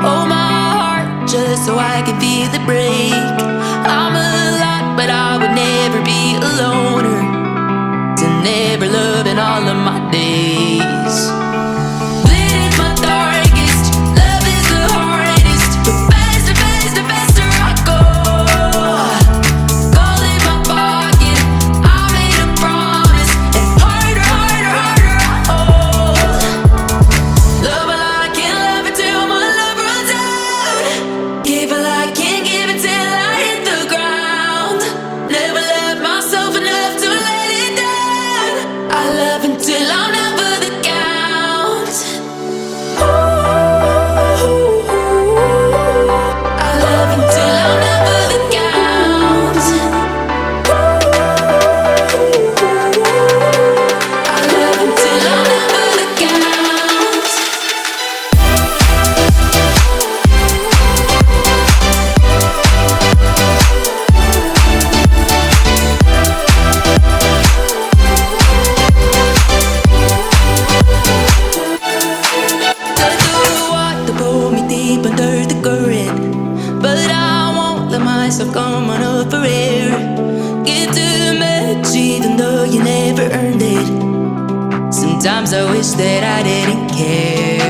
Hold my heart just so I can feel it break. I'm a lot, but I would never be a loner, to never love in all of my days. Bleed is my darkest, love is the hardest, but faster, faster, faster I go. Gold in my pocket, I made a promise, and harder, harder, harder I hold. Love while I can't love it till my love runs out. Give while I can't give it till I hit the ground. Never love myself enough to let it down. I love until I'm not for the count. Ooh, I love until I'm not for the count. I love until I'm not for the count. To pull me deep under the current, but I won't let myself come on up for air. Give too much even though you never earned it. Sometimes I wish that I didn't care.